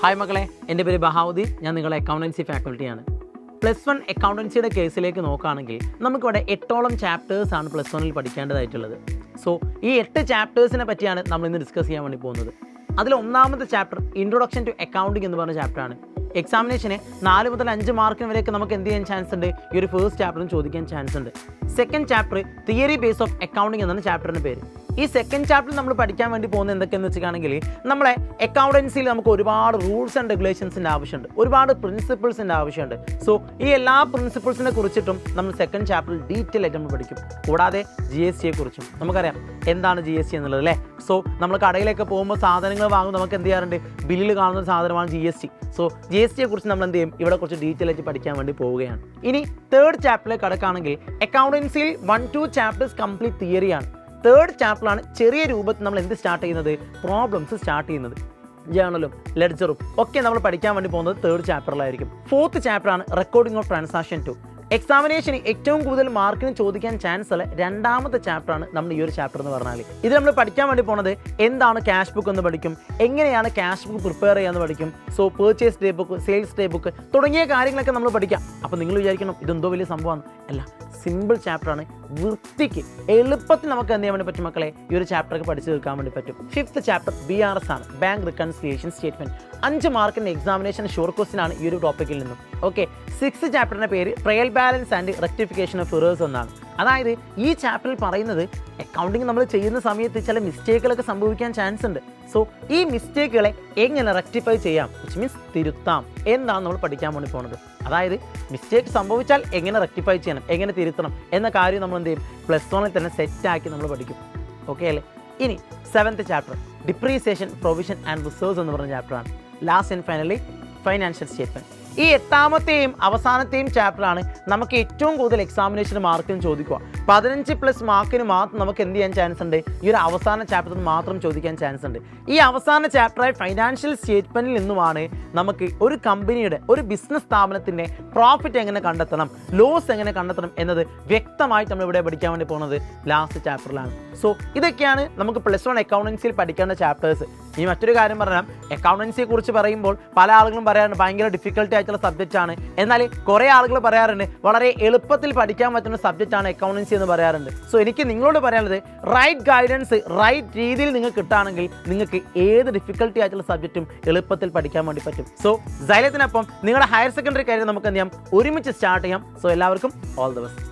Hi മക്കളെ, എൻ്റെ പേര് ബഹാവുദ്ദീൻ. ഞാൻ നിങ്ങളുടെ അക്കൗണ്ടൻസി ഫാക്കൽറ്റിയാണ്. +1 അക്കൗണ്ടൻസിയുടെ കേസിലേക്ക് നോക്കുകയാണെങ്കിൽ നമുക്കിവിടെ 8ഓളം ചാപ്റ്റേഴ്സാണ് +1ൽ പഠിക്കേണ്ടതായിട്ടുള്ളത്. സോ ഈ 8 ചാപ്റ്റേഴ്സിനെ പറ്റിയാണ് നമ്മൾ ഇന്ന് ഡിസ്കസ് ചെയ്യാൻ വേണ്ടി പോകുന്നത്. അതിൽ ഒന്നാമത്തെ ചാപ്റ്റർ ഇൻട്രൊഡക്ഷൻ ടു അക്കൗണ്ടിങ് എന്ന് പറഞ്ഞ ചാപ്റ്ററാണ്. എക്സാമിനേഷന് 4 മുതൽ 5 മാർക്കിന് വരെയൊക്കെ നമുക്ക് എന്ത് ചെയ്യാൻ ചാൻസ് ഉണ്ട്, ഈ ഒരു ഫസ്റ്റ് ചാപ്റ്ററിന് ചോദിക്കാൻ ചാൻസ് ഉണ്ട്. Second chapter theory base of accounting എന്നാണ് ചാപ്റ്ററിൻ്റെ പേര്. ഈ സെക്കൻഡ് ചാപ്റ്റർ നമ്മൾ പഠിക്കാൻ വേണ്ടി പോകുന്നത് എന്തൊക്കെയെന്ന് വെച്ചിട്ടാണെങ്കിൽ നമ്മളെ അക്കൗണ്ടൻസിയിൽ നമുക്ക് ഒരുപാട് റൂൾസ് ആൻഡ് റെഗുലേഷൻസിൻ്റെ ആവശ്യമുണ്ട്, ഒരുപാട് പ്രിൻസിപ്പിൾസിൻ്റെ ആവശ്യമുണ്ട്. സോ ഈ എല്ലാ പ്രിൻസിപ്പിൾസിനെ കുറിച്ചിട്ടും നമ്മൾ സെക്കൻഡ് ചാപ്റ്ററിൽ ഡീറ്റെയിൽ ആയിട്ട് നമ്മൾ പഠിക്കും. കൂടാതെ GST കുറിച്ചും നമുക്കറിയാം എന്താണ് GST എന്നുള്ളത് അല്ലേ. സോ നമ്മൾ കടയിലൊക്കെ പോകുമ്പോൾ സാധനങ്ങൾ വാങ്ങുമ്പോൾ നമുക്ക് എന്ത് ചെയ്യാറുണ്ട്, ബില്ലിൽ കാണുന്ന ഒരു സാധനമാണ് GST. സോ GST കുറിച്ച് നമ്മൾ എന്ത് ചെയ്യും, ഇവിടെ കുറച്ച് ഡീറ്റെയിൽ ആയിട്ട് പഠിക്കാൻ വേണ്ടി പോവുകയാണ്. ഇനി തേർഡ് ചാപ്റ്ററിലേക്ക് കടക്കുകയാണെങ്കിൽ അക്കൗണ്ടൻസിയിൽ 1-2 ചാപ്റ്റേഴ്സ് കംപ്ലീറ്റ് തിയറിയാണ്. തേർഡ് ചാപ്റ്ററാണ് ചെറിയ രൂപത്തിൽ നമ്മൾ എന്ത് സ്റ്റാർട്ട് ചെയ്യുന്നത്, പ്രോബ്ലംസ് സ്റ്റാർട്ട് ചെയ്യുന്നത്. ജേണലും ലെഡ്ജറും ഒക്കെ നമ്മൾ പഠിക്കാൻ വേണ്ടി പോകുന്നത് തേർഡ് ചാപ്റ്ററിലായിരിക്കും. ഫോർത്ത് ചാപ്റ്ററാണ് റെക്കോർഡിംഗ് ഓഫ് ട്രാൻസാക്ഷൻ 2. എക്സാമിനേഷന് ഏറ്റവും കൂടുതൽ മാർക്കിന് ചോദിക്കാൻ ചാൻസ് ഉള്ള രണ്ടാമത്തെ ചാപ്റ്ററാണ് നമ്മൾ ഈ ഒരു ചാപ്റ്റർ എന്ന് പറഞ്ഞാൽ. ഇത് നമ്മൾ പഠിക്കാൻ വേണ്ടി പോകുന്നത് എന്താണ് ക്യാഷ് ബുക്ക് എന്ന് പഠിക്കും, എങ്ങനെയാണ് ക്യാഷ് ബുക്ക് പ്രിപ്പയർ ചെയ്യാമെന്ന് പഠിക്കും. So purchase day book, sales day book തുടങ്ങിയ കാര്യങ്ങളൊക്കെ നമ്മൾ പഠിക്കാം. അപ്പോൾ നിങ്ങൾ വിചാരിക്കണം ഇതെന്തോ വലിയ സംഭവമാണ്. അല്ല, സിമ്പിൾ ചാപ്റ്ററാണ്. വൃത്തിക്ക് എളുപ്പത്തിൽ നമുക്ക് എന്ത് ചെയ്യാൻ വേണ്ടി പറ്റും മക്കളെ, ഈ ഒരു ചാപ്റ്ററൊക്കെ പഠിച്ചു തീർക്കാൻ വേണ്ടി പറ്റും. ഫിഫ്ത്ത് ചാപ്റ്റർ BRS ആണ്, ബാങ്ക് റിക്കൺസിലിയേഷൻ സ്റ്റേറ്റ്മെന്റ്. 5 മാർക്കിൻ്റെ എക്സാമിനേഷൻ ഷോർ ക്വസ്റ്റ്യൻ ആണ് ഈ ഒരു ടോപ്പിക്കിൽ നിന്നും. ഓക്കെ, 6th ചാപ്റ്ററിൻ്റെ പേര് trial balance and rectification of errors എന്നാണ്. അതായത് ഈ ചാപ്റ്ററിൽ പറയുന്നത് അക്കൗണ്ടിങ് നമ്മൾ ചെയ്യുന്ന സമയത്ത് ചില മിസ്റ്റേക്കുകളൊക്കെ സംഭവിക്കാൻ ചാൻസ് ഉണ്ട്. സോ ഈ മിസ്റ്റേക്കുകളെ എങ്ങനെ റെക്ടിഫൈ ചെയ്യാം, വിച്ച് മീൻസ് തിരുത്താം, എന്താണ് നമ്മൾ പഠിക്കാൻ വേണ്ടി പോകുന്നത്. അതായത് മിസ്റ്റേക്ക് സംഭവിച്ചാൽ എങ്ങനെ റെക്ടിഫൈ ചെയ്യണം, എങ്ങനെ തിരുത്തണം എന്ന കാര്യം നമ്മൾ എന്ത് ചെയ്യും, +1ൽ തന്നെ സെറ്റാക്കി നമ്മൾ പഠിക്കും. ഓക്കെ അല്ലേ. ഇനി 7th chapter depreciation, provision and reserves എന്ന് പറഞ്ഞ ചാപ്റ്ററാണ്. Last and finally financial statement. ഈ 8ാമത്തെയും അവസാനത്തെയും ചാപ്റ്ററാണ് നമുക്ക് ഏറ്റവും കൂടുതൽ എക്സാമിനേഷന് മാർക്കിന് ചോദിക്കുക. 15+ മാർക്കിന് മാത്രം നമുക്ക് എന്ത് ചെയ്യാൻ ചാൻസ് ഉണ്ട്, ഈ ഒരു അവസാന ചാപ്റ്ററിൽ മാത്രം ചോദിക്കാൻ ചാൻസ് ഉണ്ട്. ഈ അവസാന ചാപ്റ്ററായ ഫൈനാൻഷ്യൽ സ്റ്റേറ്റ്മെന്റിൽ നിന്നുമാണ് നമുക്ക് ഒരു കമ്പനിയുടെ, ഒരു ബിസിനസ് സ്ഥാപനത്തിൻ്റെ പ്രോഫിറ്റ് എങ്ങനെ കണ്ടെത്തണം, ലോസ് എങ്ങനെ കണ്ടെത്തണം എന്നത് വ്യക്തമായിട്ട് നമ്മൾ ഇവിടെ പഠിക്കാൻ വേണ്ടി പോകുന്നത് ലാസ്റ്റ് ചാപ്റ്ററിലാണ്. സോ ഇതൊക്കെയാണ് നമുക്ക് +1 അക്കൗണ്ടൻസിയിൽ പഠിക്കേണ്ട ചാപ്റ്റേഴ്സ്. ഇനി മറ്റൊരു കാര്യം പറഞ്ഞാൽ, അക്കൗണ്ടൻസിയെ കുറിച്ച് പറയുമ്പോൾ പല ആളുകളും പറയാറുണ്ട് ഭയങ്കര ഡിഫിക്കൽട്ടി ആയിട്ടുള്ള സബ്ജക്റ്റ് ആണ്. എന്നാൽ കുറേ ആളുകൾ പറയാറുണ്ട് വളരെ എളുപ്പത്തിൽ പഠിക്കാൻ പറ്റുന്ന സബ്ജക്റ്റ് ആണ് അക്കൗണ്ടൻസി എന്ന് പറയാറുണ്ട്. സോ എനിക്ക് നിങ്ങളോട് പറയാനുള്ളത്, റൈറ്റ് ഗൈഡൻസ് റൈറ്റ് രീതിയിൽ നിങ്ങൾക്ക് കിട്ടുകയാണെങ്കിൽ നിങ്ങൾക്ക് ഏത് ഡിഫിക്കൽട്ടി ആയിട്ടുള്ള സബ്ജക്റ്റും എളുപ്പത്തിൽ പഠിക്കാൻ വേണ്ടി പറ്റും. സോ സൈലത്തിനൊപ്പം നിങ്ങളുടെ ഹയർ സെക്കൻഡറി കാര്യം നമുക്ക് എന്ത് ചെയ്യാം, ഒരുമിച്ച് സ്റ്റാർട്ട് ചെയ്യാം. സോ എല്ലാവർക്കും ഓൾ ദി ബെസ്റ്റ്.